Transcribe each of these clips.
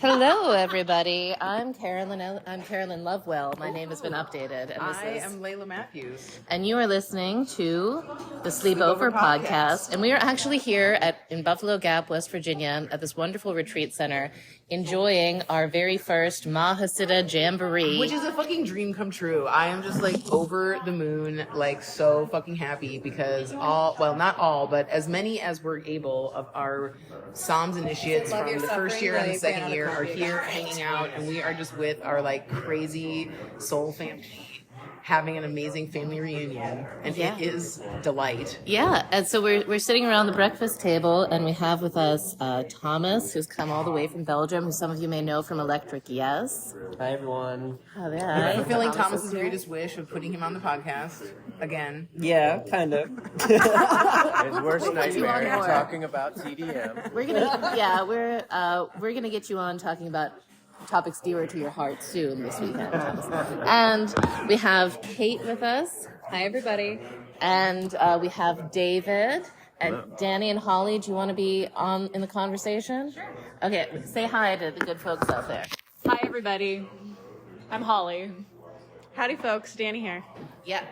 Hello, everybody. I'm Carolyn Lovewell. My name has been updated. And I am Layla Matthews. And you are listening to the Sleepover Podcast. And we are actually here in Buffalo Gap, West Virginia, at this wonderful retreat center, enjoying our very first Ma Hasidah Jamboree. Which is a fucking dream come true. I am just over the moon, so fucking happy because not all, but as many as we're able of our Psalms initiates from the first year and the second year are here hanging out, and we are just with our crazy soul family having an amazing family reunion, and it is delight. Yeah, and so we're sitting around the breakfast table, and we have with us Thomas, who's come all the way from Belgium, who some of you may know from Electric Yes. Hi, everyone. Oh, yeah. Fulfilling Thomas's greatest wish of putting hing on the podcast again. Yeah, kind of. His worst nightmare, talking about TDM. We're gonna get you on talking about topics dearer to your heart soon this weekend, Thomas. And we have Kate with us. Hi, everybody. And we have David. And Danny and Holly, do you want to be in the conversation? Sure. Okay, say hi to the good folks out there. Hi, everybody. I'm Holly. Howdy, folks. Danny here. Yeah.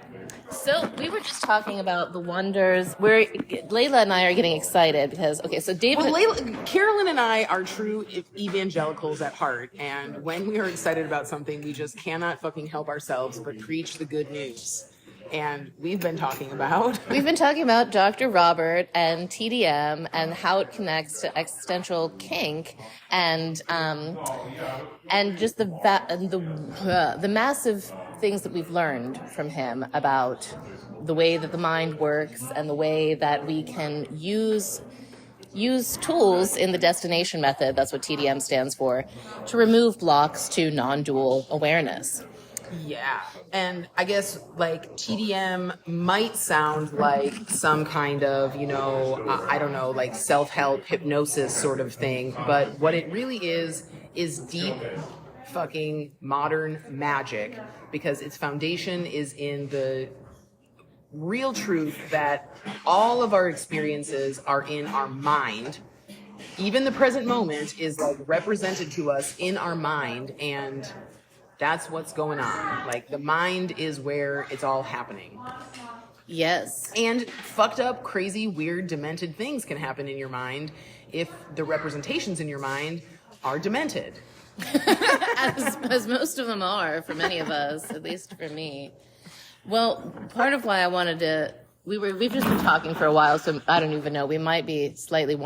So we were just talking about the wonders. Layla and I are getting excited because, so David... Carolyn and I are true evangelicals at heart, and when we are excited about something, we just cannot fucking help ourselves but preach the good news. And we've been talking about Dr. Robert and TDM and how it connects to existential kink and just the massive things that we've learned from him about the way that the mind works and the way that we can use tools in the destination method, that's what TDM stands for, to remove blocks to non-dual awareness. Yeah, and I guess TDM might sound like some kind of, self-help hypnosis sort of thing, but what it really is deep fucking modern magic, because its foundation is in the real truth that all of our experiences are in our mind. Even the present moment is represented to us in our mind, and that's what's going on. The mind is where it's all happening. Yes. And fucked up, crazy, weird, demented things can happen in your mind if the representations in your mind are demented. as most of them are for many of us, at least for me. Well, part of why I wanted to... We've just been talking for a while, so I don't even know. We might be slightly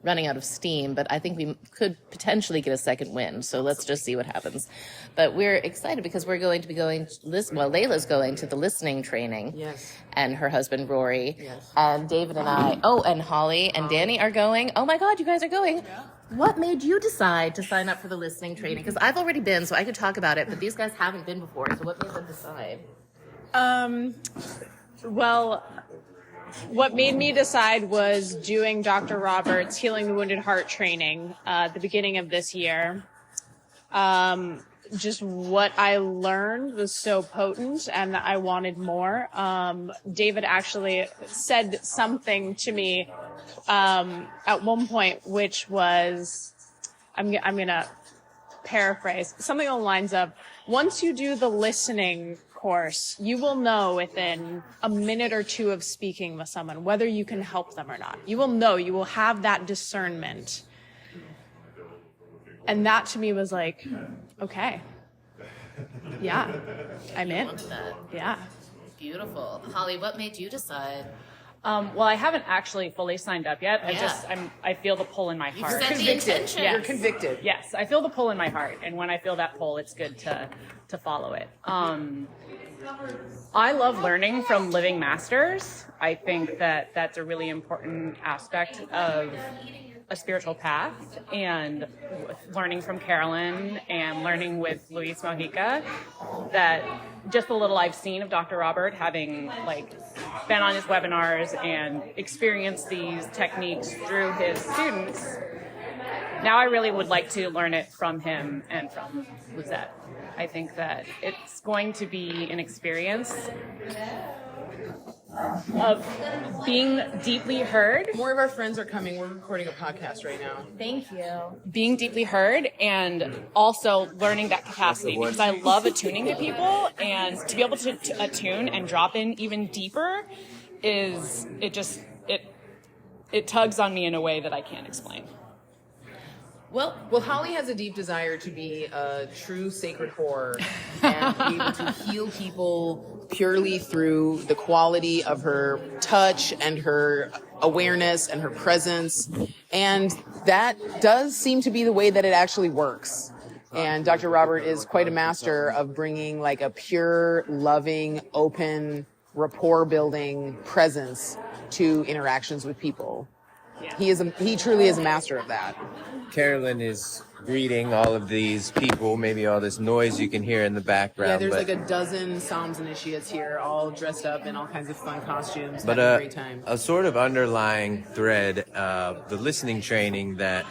running out of steam, but I think we could potentially get a second win. So let's just see what happens. But we're excited because we're going to be Layla's going to the listening training. Yes. And her husband, Rory. Yes. And David and I, and Holly and Danny are going. Oh my God, you guys are going. Yeah. What made you decide to sign up for the listening training? Because I've already been, so I could talk about it, but these guys haven't been before. So what made them decide? Well, what made me decide was doing Dr. Robert's Healing the Wounded Heart training at the beginning of this year. Just what I learned was so potent, and I wanted more. David actually said something to me at one point, which was, I'm going to paraphrase, something along the lines of, once you do the listening course, you will know within a minute or two of speaking with someone whether you can help them or not. You will know, you will have that discernment. And that to me was okay. Yeah, I'm in. Yeah. Beautiful. Holly, what made you decide? Well, I haven't actually fully signed up yet. I feel the pull in my heart. You've set the intention. Yes. You're convicted. Yes, I feel the pull in my heart, and when I feel that pull, it's good to follow it. I love learning from living masters. I think that that's a really important aspect of a spiritual path, and learning from Carolyn and learning with Luis Mojica, that just the little I've seen of Dr. Robert, having been on his webinars and experienced these techniques through his students, now I really would like to learn it from him and from Lizette. I think that it's going to be an experience being deeply heard. More of our friends are coming. We're recording a podcast right now. Thank you. Being deeply heard and also learning that capacity, because I love attuning to people, and to be able to attune and drop in even deeper it tugs on me in a way that I can't explain. Well, Holly has a deep desire to be a true sacred whore and be able to heal people purely through the quality of her touch and her awareness and her presence. And that does seem to be the way that it actually works. And Dr. Robert is quite a master of bringing like a pure, loving, open, rapport building presence to interactions with people. He truly is a master of that. Carolyn is greeting all of these people, maybe all this noise you can hear in the background. Yeah, there's like a dozen Psalms initiates here, all dressed up in all kinds of fun costumes, but having a great time. A sort of underlying thread of the listening training that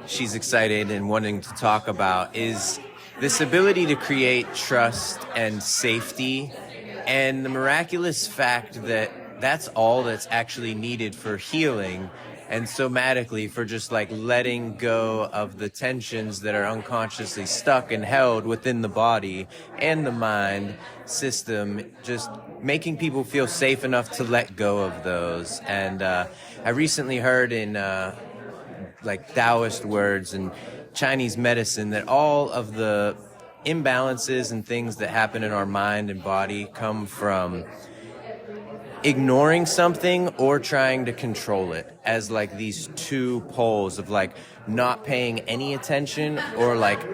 she's excited and wanting to talk about is this ability to create trust and safety, and the miraculous fact that that's all that's actually needed for healing and somatically, for just like letting go of the tensions that are unconsciously stuck and held within the body and the mind system, just making people feel safe enough to let go of those. And I recently heard in like Taoist words and Chinese medicine that all of the imbalances and things that happen in our mind and body come from ignoring something or trying to control it, as like these two poles of like not paying any attention or like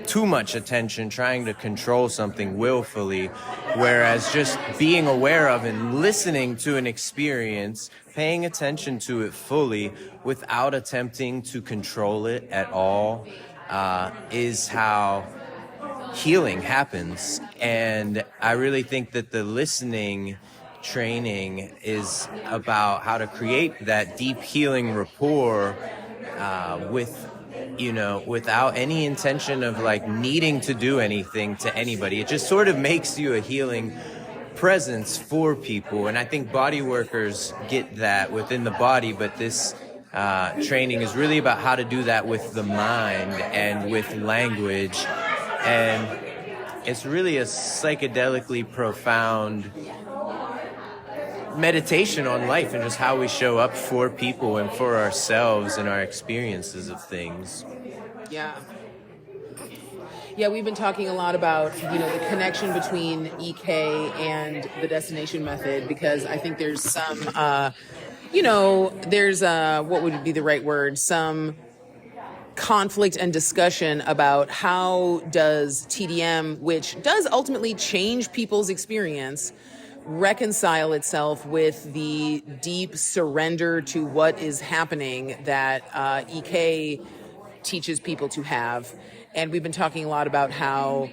too much attention, trying to control something willfully, whereas just being aware of and listening to an experience, paying attention to it fully without attempting to control it at all, is how healing happens. And I really think that the listening training is about how to create that deep healing rapport without any intention of like needing to do anything to anybody. It just sort of makes you a healing presence for people. And I think body workers get that within the body, but this training is really about how to do that with the mind and with language. And it's really a psychedelically profound meditation on life and just how we show up for people and for ourselves and our experiences of things. Yeah, we've been talking a lot about, the connection between EK and the destination method, because I think there's some, what would be the right word? Some conflict and discussion about how does TDM, which does ultimately change people's experience, reconcile itself with the deep surrender to what is happening that EK teaches people to have. And we've been talking a lot about how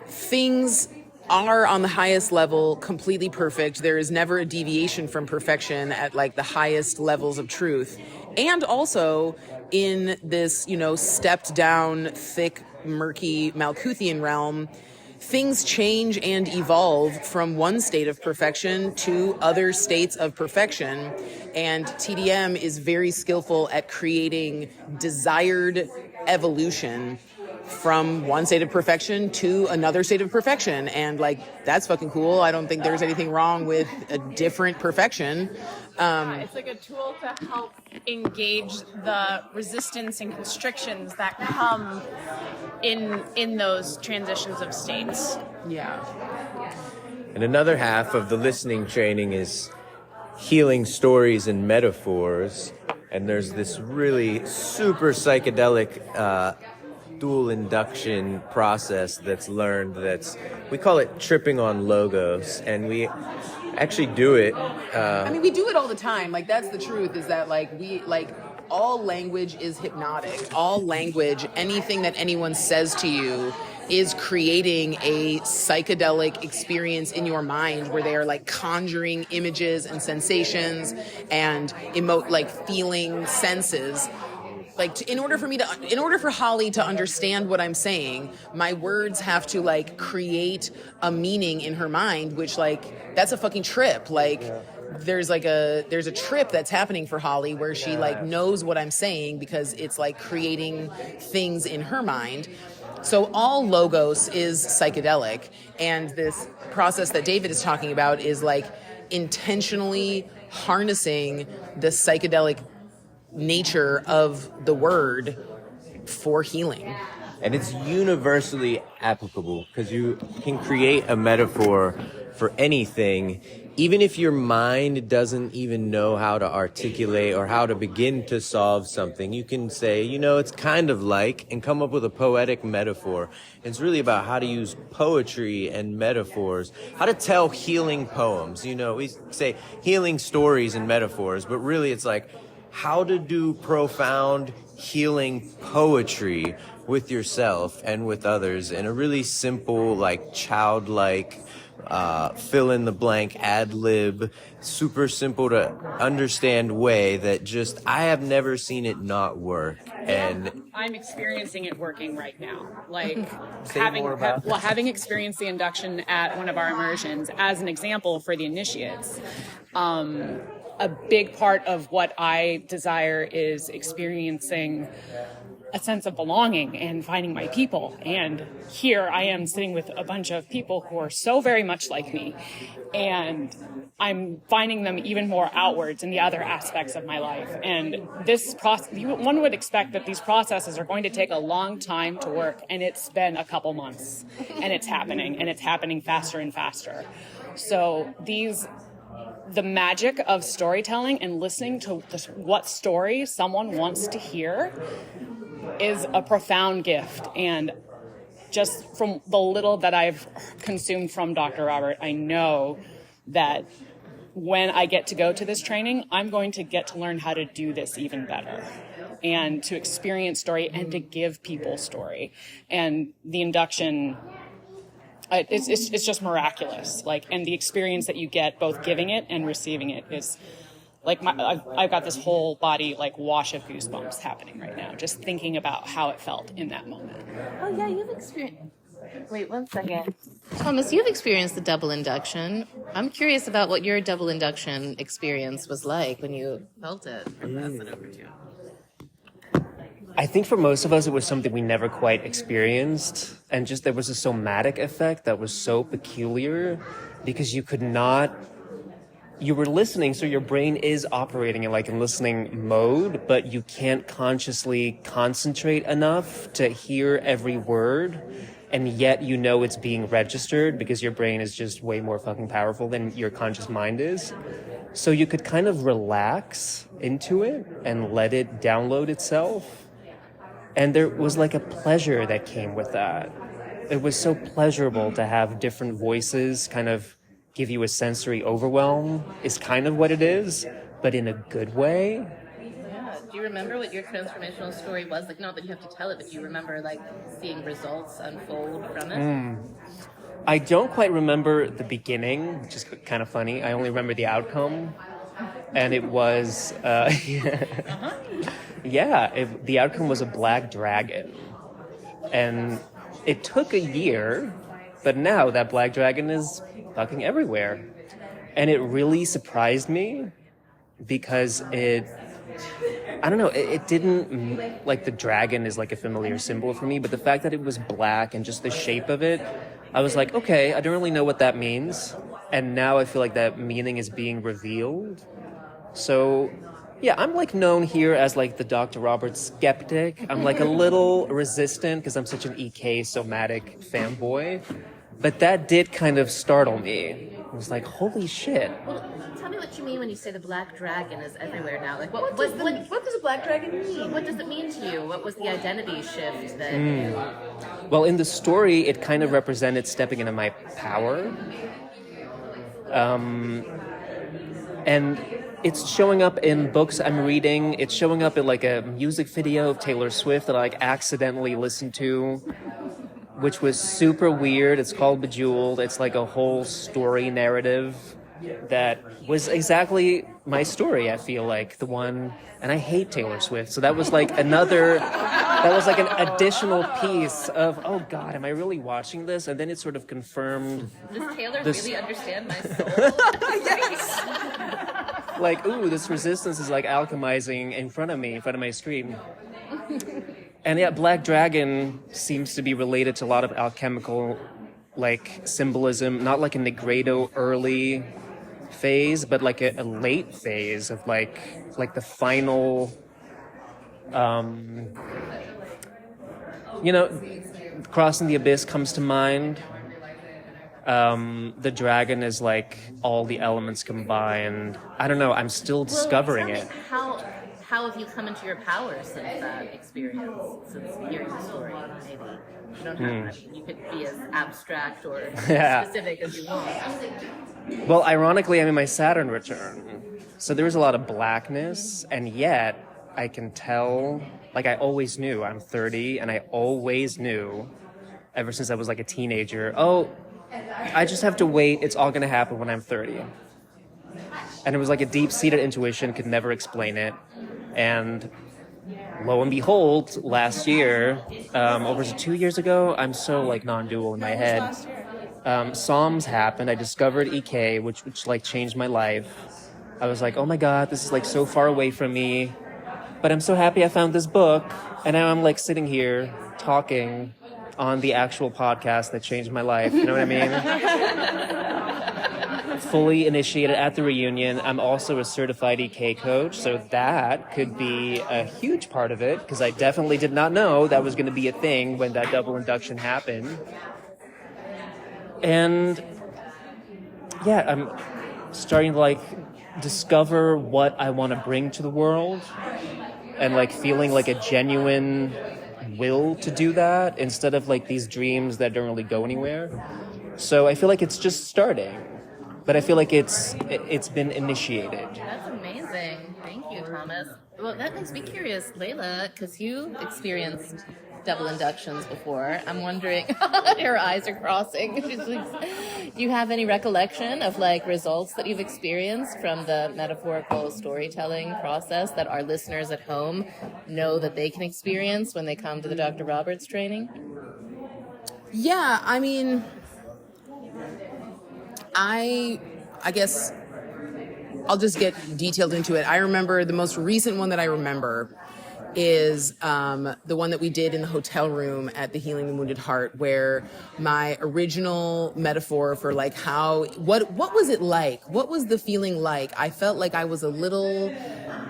things are on the highest level completely perfect. There is never a deviation from perfection at like the highest levels of truth. And also in this, stepped down, thick, murky Malkuthian realm, things change and evolve from one state of perfection to other states of perfection. And TDM is very skillful at creating desired evolution from one state of perfection to another state of perfection. And like, that's fucking cool. I don't think there's anything wrong with a different perfection. It's like a tool to help engage the resistance and constrictions that come in those transitions of states. Yeah. And another half of the listening training is healing stories and metaphors. And there's this really super psychedelic dual induction process that's learned we call it tripping on logos. And we actually do it. We do it all the time. Like, that's the truth, is that all language is hypnotic. All language, anything that anyone says to you, is creating a psychedelic experience in your mind where they are like conjuring images and sensations and feeling senses like in order for Holly to understand what I'm saying, my words have to like create a meaning in her mind, which like that's a fucking trip. Like there's a trip that's happening for Holly where she like knows what I'm saying because it's like creating things in her mind. So all logos is psychedelic, and this process that David is talking about is like intentionally harnessing the psychedelic nature of the word for healing. And it's universally applicable because you can create a metaphor for anything, even if your mind doesn't even know how to articulate or how to begin to solve something. You can say, it's kind of like, and come up with a poetic metaphor. It's really about how to use poetry and metaphors, how to tell healing poems. We say healing stories and metaphors, but really it's like how to do profound healing poetry with yourself and with others in a really simple, like childlike, fill in the blank, ad lib, super simple to understand way that just, I have never seen it not work. And I'm experiencing it working right now. Like more having experienced the induction at one of our immersions as an example for the initiates. A big part of what I desire is experiencing a sense of belonging and finding my people. And here I am sitting with a bunch of people who are so very much like me. And I'm finding them even more outwards in the other aspects of my life. And this process, one would expect that these processes are going to take a long time to work. And it's been a couple months. And it's happening faster and faster. So the magic of storytelling and listening to what story someone wants to hear is a profound gift. And just from the little that I've consumed from Dr. Robert, I know that when I get to go to this training, I'm going to get to learn how to do this even better and to experience story and to give people story. And the induction, it's just miraculous. Like, and the experience that you get both giving it and receiving it is like I've got this whole body like wash of goosebumps happening right now, just thinking about how it felt in that moment. Oh yeah, you've experienced. Wait 1 second, Thomas. You've experienced the double induction. I'm curious about what your double induction experience was like when you felt it. Pass it over to you. I think for most of us, it was something we never quite experienced. And just there was a somatic effect that was so peculiar because you were listening, so your brain is operating in listening mode, but you can't consciously concentrate enough to hear every word. And yet it's being registered because your brain is just way more fucking powerful than your conscious mind is. So you could kind of relax into it and let it download itself. And there was like a pleasure that came with that. It was so pleasurable to have different voices kind of give you a sensory overwhelm is kind of what it is, but in a good way. Yeah. Do you remember what your transformational story was? Like, not that you have to tell it, but do you remember like seeing results unfold from it? I don't quite remember the beginning, which is kind of funny. I only remember the outcome. And it was, the outcome was a black dragon. And it took a year, but now that black dragon is fucking everywhere. And it really surprised me because it didn't, like the dragon is like a familiar symbol for me, but the fact that it was black and just the shape of it, I was like, okay, I don't really know what that means. And now I feel like that meaning is being revealed. So, yeah, I'm like known here as like the Dr. Robert skeptic. I'm like a little resistant because I'm such an EK somatic fanboy. But that did kind of startle me. I was like, holy shit. Well, tell me what you mean when you say the black dragon is everywhere now. Like, what does a black dragon mean? What does it mean to you? What was the identity shift that... Well, in the story, it kind of represented stepping into my power. And it's showing up in books I'm reading. It's showing up in like a music video of Taylor Swift that I like accidentally listened to, which was super weird. It's called Bejeweled. It's like a whole story narrative that was exactly my story. I feel like the one, and I hate Taylor Swift, so that was like an additional piece of, oh God, am I really watching this? And then it sort of confirmed, Does Taylor This- really understand my soul? like, ooh, this resistance is like alchemizing in front of my screen. And yeah, Black Dragon seems to be related to a lot of alchemical like symbolism, not like a Negredo early phase, but like a late phase of like the final Crossing the Abyss comes to mind. The dragon is like all the elements combined. I don't know, I'm still discovering Well, it. tell me, how have you come into your power since that experience, since hearing the story? Maybe you don't have. You could be as abstract or Yeah. specific as you want. Well, ironically, I'm in my Saturn return. So there was a lot of blackness, and yet I can tell, like I always knew, I'm 30, and I always knew, ever since I was like a teenager, oh, I just have to wait, it's all gonna happen when I'm 30. And it was like a deep-seated intuition, could never explain it. And lo and behold, last year, or was it 2 years ago? I'm so like non-dual in my head. Psalms happened. I discovered EK, which like changed my life. I was like, oh my God, this is like so far away from me. But I'm so happy I found this book. And now I'm like sitting here talking on the actual podcast that changed my life. You know what I mean? Fully initiated at the reunion. I'm also a certified EK coach, so that could be a huge part of it, because I definitely did not know that was going to be a thing when that double induction happened. And yeah, I'm starting to like discover what I want to bring to the world, and like feeling like a genuine will to do that instead of like these dreams that don't really go anywhere. So I feel like it's just starting, but I feel like it's been initiated. That's amazing. Thank you, Thomas. Well, that makes me curious, Layla, because you experienced double inductions before. I'm wondering, her eyes are crossing. She's like, do you have any recollection of like results that you've experienced from the metaphorical storytelling process that our listeners at home know that they can experience when they come to the Dr. Roberts training? Yeah, I mean, I guess I'll just get detailed into it. I remember the most recent one that I remember is the one that we did in the hotel room at the Healing the Wounded Heart, where my original metaphor for like what was it like? What was the feeling like? I felt like I was a little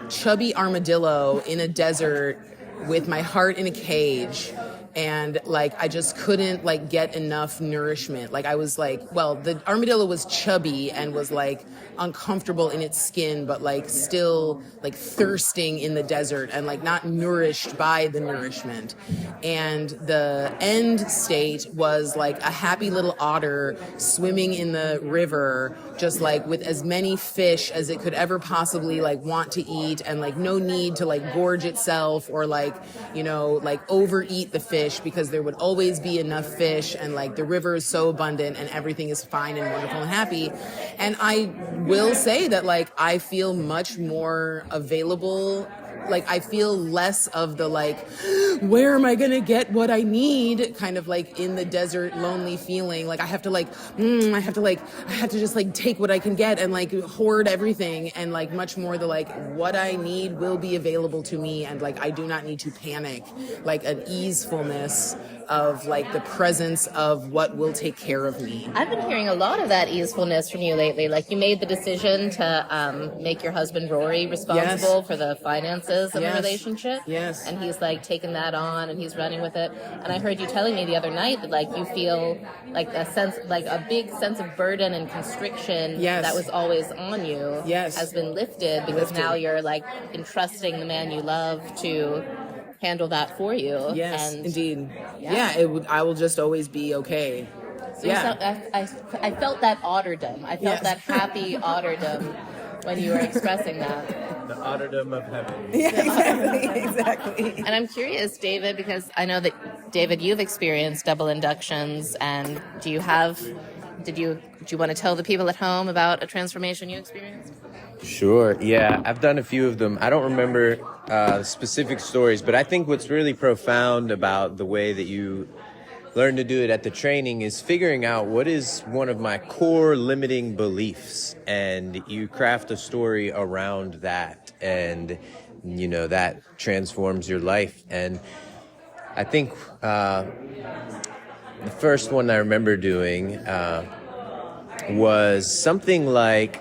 chubby armadillo in a desert with my heart in a cage. And like I just couldn't like get enough nourishment. Like I was like, well, the armadillo was chubby and was like uncomfortable in its skin, but like still like thirsting in the desert and like not nourished by the nourishment. And the end state was like a happy little otter swimming in the river, just like with as many fish as it could ever possibly like want to eat, and like no need to like gorge itself or like, you know, like overeat the fish, because there would always be enough fish, and like the river is so abundant and everything is fine and wonderful and happy. And I will say that like I feel much more available. Like I feel less of the like, where am I gonna get what I need kind of like in the desert lonely feeling. Like I have to just like take what I can get and like hoard everything, and like much more the like what I need will be available to me, and like I do not need to panic, like an easefulness of like the presence of what will take care of me. I've been hearing a lot of that easefulness from you lately. Like you made the decision to make your husband Rory responsible for the finances of the relationship. Yes. And he's like taken that on and he's running with it. And I heard you telling me the other night that like you feel like a big sense of burden and constriction that was always on you has been lifted, because now you're like entrusting the man you love to handle that for you. Yes, and indeed. Yeah, I will just always be okay. So I felt that otterdom. I felt that happy otterdom when you were expressing that. The otterdom of heaven. Yeah, exactly. And I'm curious, David, because I know that, David, you've experienced double inductions, and do you have do you want to tell the people at home about a transformation you experienced? Sure. Yeah, I've done a few of them. I don't remember specific stories, but I think what's really profound about the way that you learn to do it at the training is figuring out what is one of my core limiting beliefs, and you craft a story around that, and that transforms your life. And I think the first one I remember doing was something like,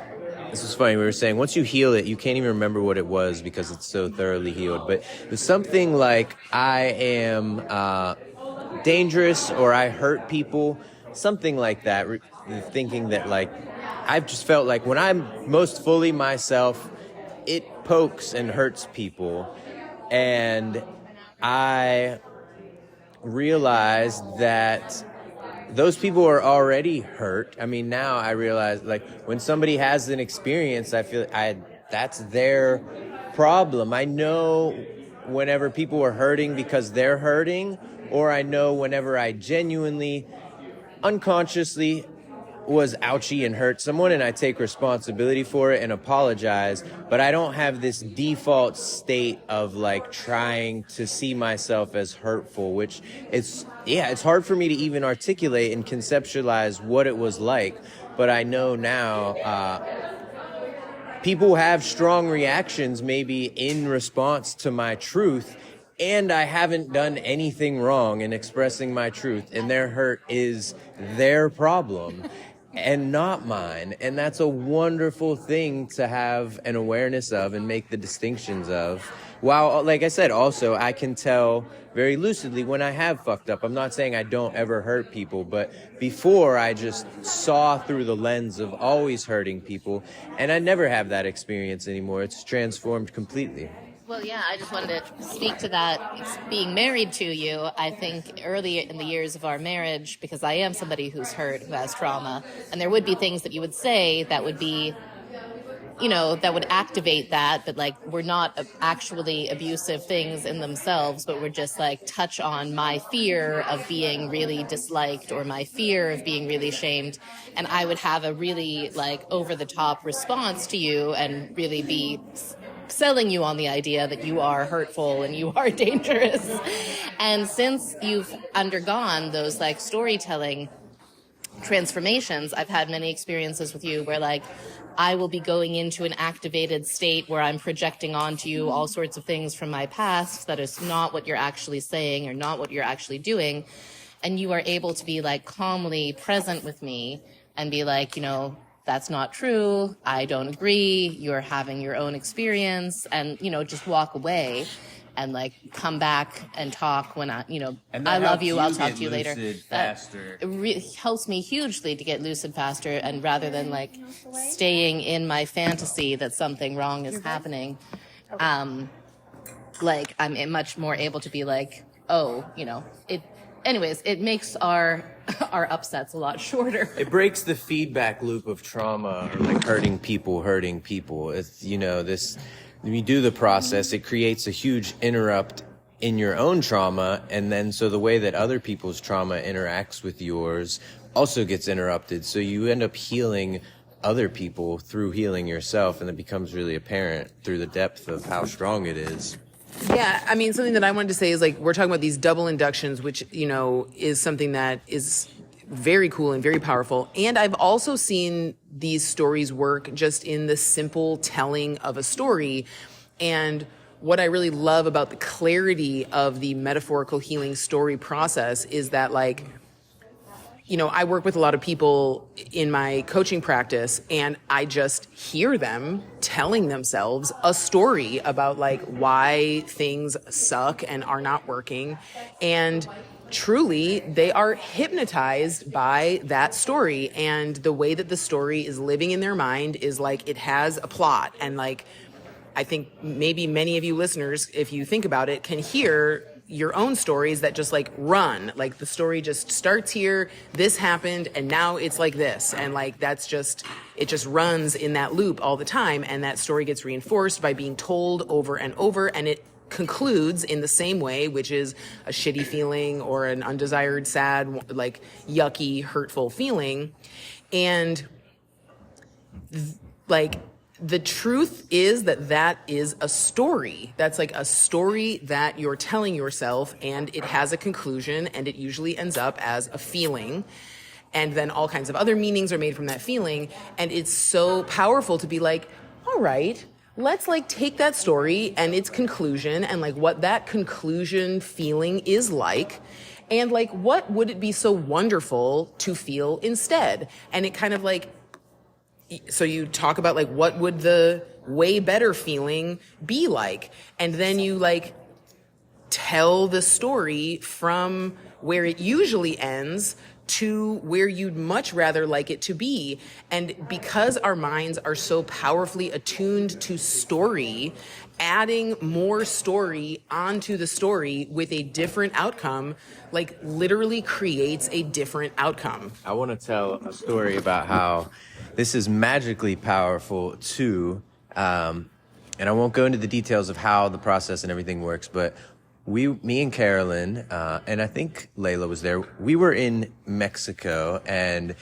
this was funny, we were saying once you heal it, you can't even remember what it was because it's so thoroughly healed, but it was something like, I am dangerous, or I hurt people, something like that, thinking that like I've just felt like when I'm most fully myself, it pokes and hurts people. And I realized that those people are already hurt. I mean, now I realize, like, when somebody has an experience, I feel that's their problem. I know whenever people are hurting because they're hurting, or I know whenever I genuinely, unconsciously was ouchy and hurt someone, and I take responsibility for it and apologize, but I don't have this default state of like trying to see myself as hurtful, which it's hard for me to even articulate and conceptualize what it was like. But I know now people have strong reactions maybe in response to my truth, and I haven't done anything wrong in expressing my truth, and their hurt is their problem and not mine. And that's a wonderful thing to have an awareness of and make the distinctions of. While, like I said, also I can tell very lucidly when I have fucked up. I'm not saying I don't ever hurt people, but before I just saw through the lens of always hurting people, and I never have that experience anymore. It's transformed completely. Well, yeah, I just wanted to speak to that. Being married to you, I think early in the years of our marriage, because I am somebody who's hurt, who has trauma, and there would be things that you would say that would be, that would activate that, but like we're not actually abusive things in themselves, but we're just like touch on my fear of being really disliked or my fear of being really shamed. And I would have a really like over the top response to you and really be selling you on the idea that you are hurtful and you are dangerous. And since you've undergone those like storytelling transformations, I've had many experiences with you where like I will be going into an activated state where I'm projecting onto you all sorts of things from my past that is not what you're actually saying or not what you're actually doing. And you are able to be like calmly present with me and be like, that's not true. I don't agree. You're having your own experience, and, just walk away and like come back and talk when I love you. I'll talk to you later. Faster. It helps me hugely to get lucid faster. And rather than like staying in my fantasy that something wrong is happening, like I'm much more able to be like, it makes our upsets a lot shorter. It breaks the feedback loop of trauma, or like hurting people. It's, when you do the process, it creates a huge interrupt in your own trauma. And then so the way that other people's trauma interacts with yours also gets interrupted. So you end up healing other people through healing yourself. And it becomes really apparent through the depth of how strong it is. Yeah, I mean, something that I wanted to say is like, we're talking about these double inductions, which, is something that is very cool and very powerful. And I've also seen these stories work just in the simple telling of a story. And what I really love about the clarity of the metaphorical healing story process is that like, I work with a lot of people in my coaching practice, and I just hear them telling themselves a story about like why things suck and are not working. And truly, they are hypnotized by that story. And the way that the story is living in their mind is like it has a plot. And like, I think maybe many of you listeners, if you think about it, can hear your own stories that just like run, like the story just starts here, this happened, and now it's like this. And like, it just runs in that loop all the time. And that story gets reinforced by being told over and over. And it concludes in the same way, which is a shitty feeling or an undesired, sad, like yucky, hurtful feeling. And like, the truth is that is a story. That's like a story that you're telling yourself, and it has a conclusion, and it usually ends up as a feeling. And then all kinds of other meanings are made from that feeling. And it's so powerful to be like, all right, let's like take that story and its conclusion and like what that conclusion feeling is like. And like, what would it be so wonderful to feel instead? And it kind of like, so you talk about like, what would the way better feeling be like? And then you like tell the story from where it usually ends to where you'd much rather like it to be. And because our minds are so powerfully attuned to story, adding more story onto the story with a different outcome, like literally creates a different outcome. I want to tell a story about how this is magically powerful too. And I won't go into the details of how the process and everything works, but me and Carolyn, and I think Layla was there, we were in Mexico, and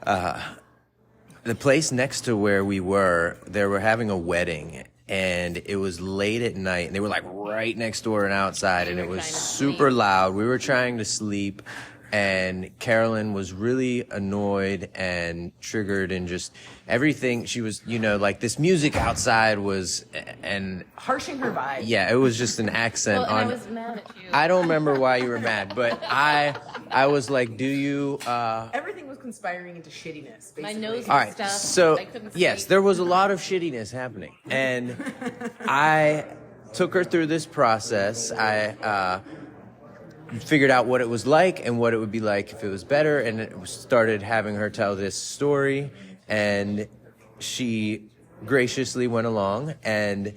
the place next to where we were, they were having a wedding, and it was late at night, and they were like right next door and outside, and it was super loud. We were trying to sleep, and Carolyn was really annoyed and triggered, and just everything. She was, like this music outside was, and harshing her vibe. Yeah, it was just an accent Well, on. I was mad at you. I don't remember why you were mad, but I was like, do you? Everything was conspiring into shittiness, basically. My nose was All right, stuffed. so I couldn't yes, sleep. there was a lot of shittiness happening, and I took her through this process. I figured out what it was like and what it would be like if it was better, and it started having her tell this story, and she graciously went along, and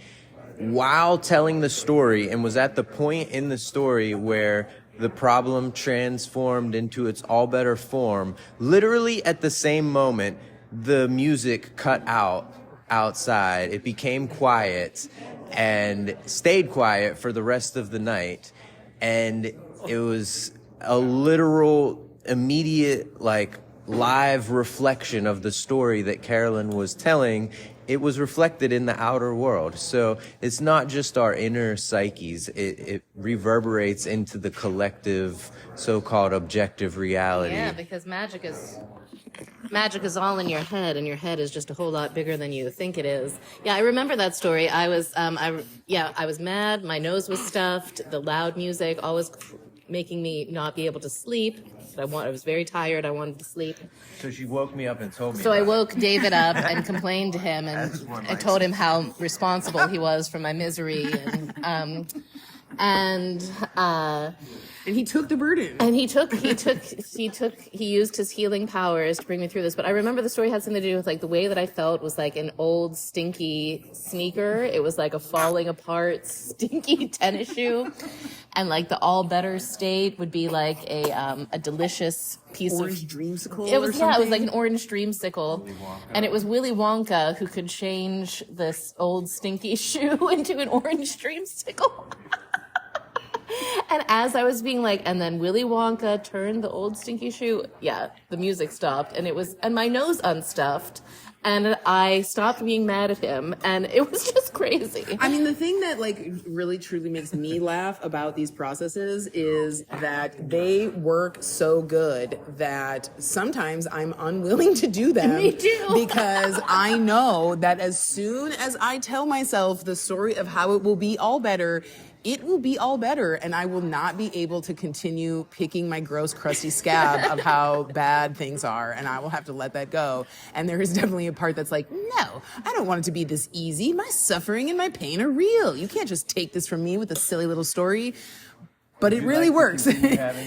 while telling the story, and was at the point in the story where the problem transformed into its all better form, literally at the same moment, the music cut out outside. It became quiet and stayed quiet for the rest of the night. And it was a literal, immediate, like, live reflection of the story that Carolyn was telling. It was reflected in the outer world. So it's not just our inner psyches. It reverberates into the collective, so-called objective reality. Yeah, because magic is all in your head, and your head is just a whole lot bigger than you think it is. Yeah, I remember that story. I was mad. My nose was stuffed. The loud music always making me not be able to sleep. I was very tired. I wanted to sleep. So she woke me up and told me. So I woke David up and complained to him, and I told him how responsible he was for my misery, and he took the burden. And he used his healing powers to bring me through this. But I remember the story had something to do with like the way that I felt was like an old stinky sneaker. It was like a falling apart stinky tennis shoe. And like the all better state would be like a delicious piece Orange of dreamsicle. It was or something? it was like an orange dreamsicle. And it was Willy Wonka who could change this old stinky shoe into an orange dreamsicle. And as I was being like, and then Willy Wonka turned the old stinky shoe, the music stopped, and my nose unstuffed, and I stopped being mad at him, and it was just crazy. I mean, the thing that like really truly makes me laugh about these processes is that they work so good that sometimes I'm unwilling to do them. Me too. Because I know that as soon as I tell myself the story of how it will be all better, it will be all better, and I will not be able to continue picking my gross, crusty scab of how bad things are, and I will have to let that go. And there is definitely a part that's like, no, I don't want it to be this easy. My suffering and my pain are real. You can't just take this from me with a silly little story. But it really works. Having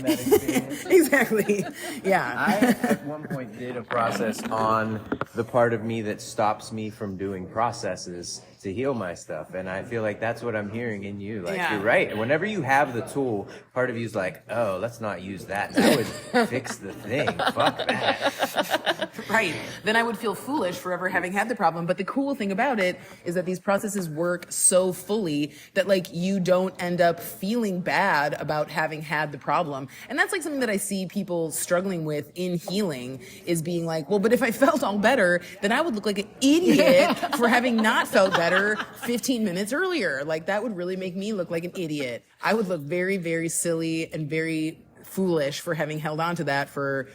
that experience. Exactly. Yeah. I at one point did a process on the part of me that stops me from doing processes to heal my stuff, and I feel like that's what I'm hearing in you. Like, Yeah. you're right. And whenever you have the tool, part of you's like, oh, let's not use that. That would fix the thing. Fuck that. Right. Then I would feel foolish for ever having had the problem. But the cool thing about it is that these processes work so fully that like you don't end up feeling bad about having had the problem. And that's like something that I see people struggling with in healing, is being like, well, but if I felt all better, then I would look like an idiot for having not felt better 15 minutes earlier. Like, that would really make me look like an idiot. I would look very, very silly and very foolish for having held on to that for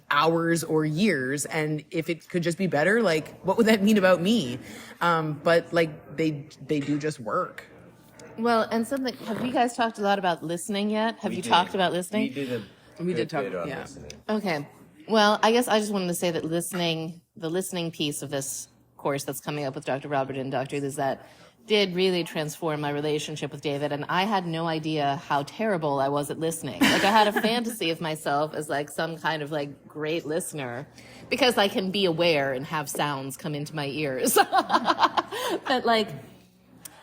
hours or years. And if it could just be better, like, what would that mean about me? But like, they do just work. Well, and something, have you guys talked a lot about listening yet? Have you talked about listening? We did talk, bit on yeah. listening. Okay. Well, I guess I just wanted to say that the listening piece of this course that's coming up with Dr. Robert and Dr. Lizette did really transform my relationship with David. And I had no idea how terrible I was at listening. Like, I had a fantasy of myself as like some kind of like great listener, because I can be aware and have sounds come into my ears.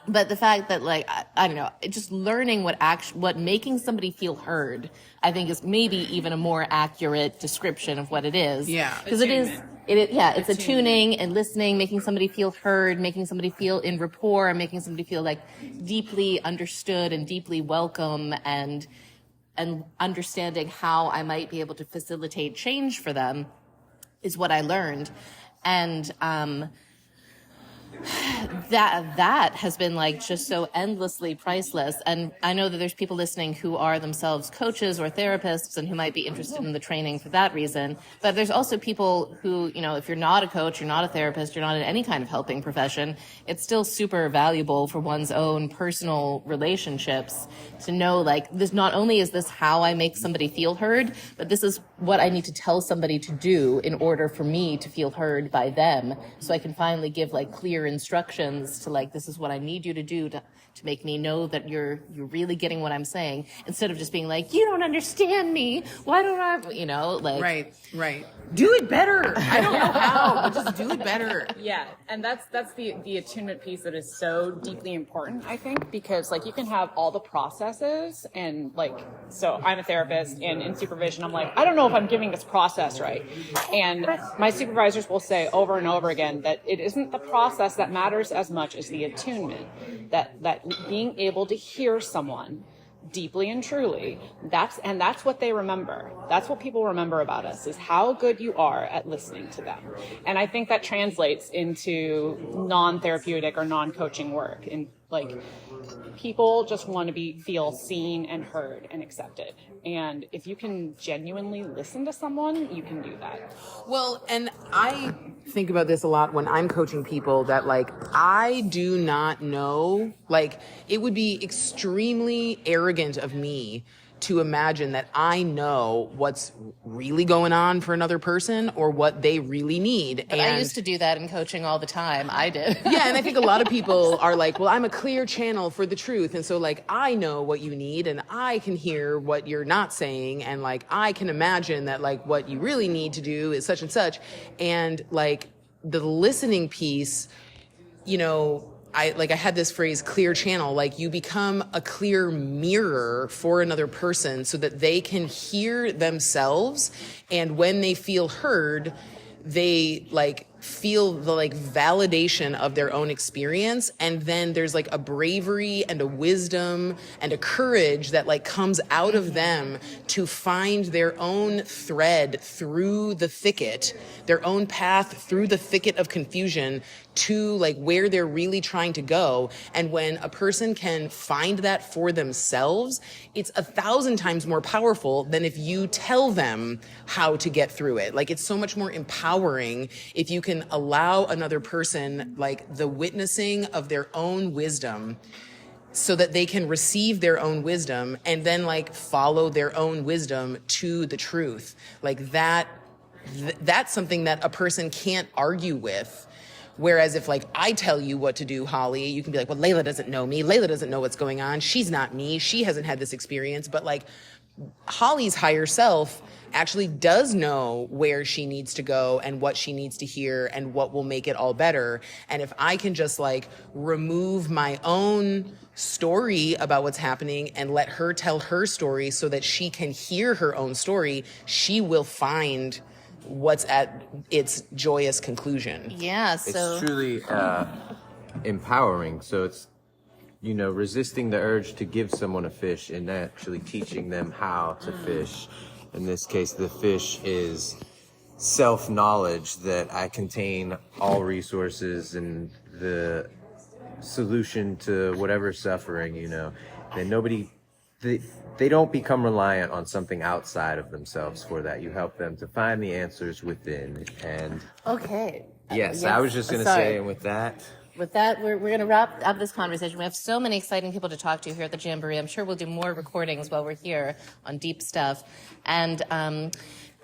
But the fact that, like, I don't know, just learning what making somebody feel heard, I think, is maybe even a more accurate description of what it is. Yeah. Because it's attuning and listening, making somebody feel heard, making somebody feel in rapport, making somebody feel like deeply understood and deeply welcome, and understanding how I might be able to facilitate change for them is what I learned. And, that has been like just so endlessly priceless. And I know that there's people listening who are themselves coaches or therapists and who might be interested in the training for that reason. But there's also people who, you know, if you're not a coach, you're not a therapist, you're not in any kind of helping profession, it's still super valuable for one's own personal relationships to know, like, this, not only is this how I make somebody feel heard, but this is what I need to tell somebody to do in order for me to feel heard by them, so I can finally give like clear instructions to, like, this is what I need you to do to make me know that you're really getting what I'm saying, instead of just being like, you don't understand me, why don't I, you know, like, Right. Do it better. I don't know how, but just do it better. Yeah, and that's the attunement piece that is so deeply important, I think, because like you can have all the processes, and like, so I'm a therapist, and in supervision I'm like, I don't know if I'm giving this process right, and my supervisors will say over and over again that it isn't the process that matters as much as the attunement, that being able to hear someone deeply and truly, that's what they remember. That's what people remember about us, is how good you are at listening to them. And I think that translates into non-therapeutic or non-coaching work. And like, people just want to feel seen and heard and accepted. And if you can genuinely listen to someone, you can do that. Well, and I think about this a lot when I'm coaching people, that like, I do not know, like, it would be extremely arrogant of me to imagine that I know what's really going on for another person or what they really need. But and I used to do that in coaching all the time. I did. Yeah, and I think a lot of people are like, well, I'm a clear channel for the truth. And so, like, I know what you need, and I can hear what you're not saying. And, like, I can imagine that, like, what you really need to do is such and such. And, like, the listening piece, you know, I had this phrase, clear channel, like, you become a clear mirror for another person so that they can hear themselves. And when they feel heard, they like feel the like validation of their own experience, and then there's like a bravery and a wisdom and a courage that like comes out of them to find their own thread through the thicket, their own path through the thicket of confusion to like where they're really trying to go. And when a person can find that for themselves, it's 1,000 times more powerful than if you tell them how to get through it. Like, it's so much more empowering if you can allow another person like the witnessing of their own wisdom, so that they can receive their own wisdom and then like follow their own wisdom to the truth. Like that's something that a person can't argue with. Whereas if like I tell you what to do, Holly, you can be like, well, Layla doesn't know me. Layla doesn't know what's going on. She's not me. She hasn't had this experience. But like Holly's higher self actually does know where she needs to go and what she needs to hear and what will make it all better. And if I can just like remove my own story about what's happening and let her tell her story so that she can hear her own story, she will find what's at its joyous conclusion. Yeah. So It's truly empowering. So it's, resisting the urge to give someone a fish and actually teaching them how to fish. In this case, the fish is self-knowledge that I contain all resources and the solution to whatever suffering, and they don't become reliant on something outside of themselves for that. You help them to find the answers within. And okay. yes, I was just going to say, and with that, we're going to wrap up this conversation. We have so many exciting people to talk to here at the Jamboree. I'm sure we'll do more recordings while we're here on deep stuff. And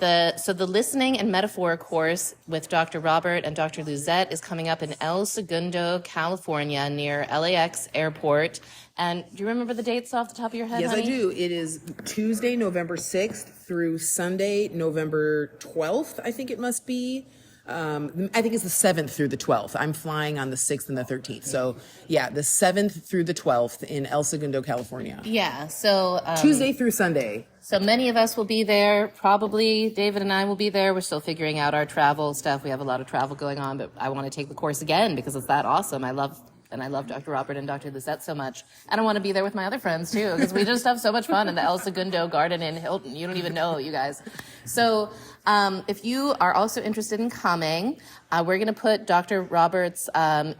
the listening and metaphor course with Dr. Robert and Dr. Luzette is coming up in El Segundo, California, near LAX Airport. And do you remember the dates off the top of your head, Yes, honey? I do. It is Tuesday, November 6th through Sunday, November 12th, I think it must be. I think it's the 7th through the 12th. I'm flying on the 6th and the 13th. So, yeah, the 7th through the 12th in El Segundo, California. Yeah, so... Tuesday through Sunday. So many of us will be there. Probably David and I will be there. We're still figuring out our travel stuff. We have a lot of travel going on, but I want to take the course again because it's that awesome. I love Dr. Robert and Dr. Lisette so much. And I want to be there with my other friends too, because we just have so much fun in the El Segundo Garden in Hilton. You don't even know, you guys. So if you are also interested in coming, we're going to put Dr. Robert's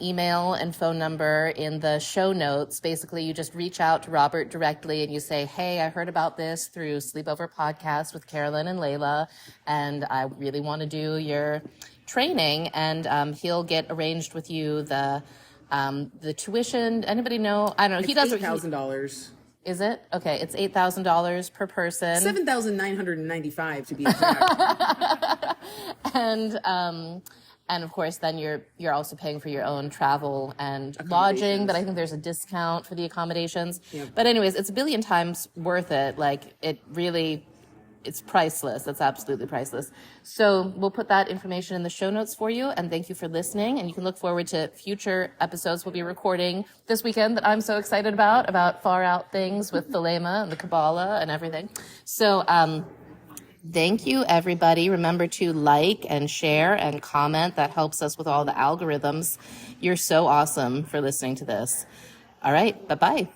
email and phone number in the show notes. Basically, you just reach out to Robert directly and you say, hey, I heard about this through Sleepover Podcast with Carolyn and Layla, and I really want to do your training. And he'll get arranged with you the tuition. Anybody know? I don't know. He does $8,000. Is it? Okay, it's $8,000 per person. $7,995 to be exact. And of course, then you're also paying for your own travel and lodging, but I think there's a discount for the accommodations. Yep. But anyways, it's a billion times worth it. Like it's priceless. It's absolutely priceless. So we'll put that information in the show notes for you. And thank you for listening. And you can look forward to future episodes we'll be recording this weekend that I'm so excited about far out things with Thelema and the Kabbalah and everything. So, thank you, everybody. Remember to like and share and comment. That helps us with all the algorithms. You're so awesome for listening to this. All right. Bye-bye.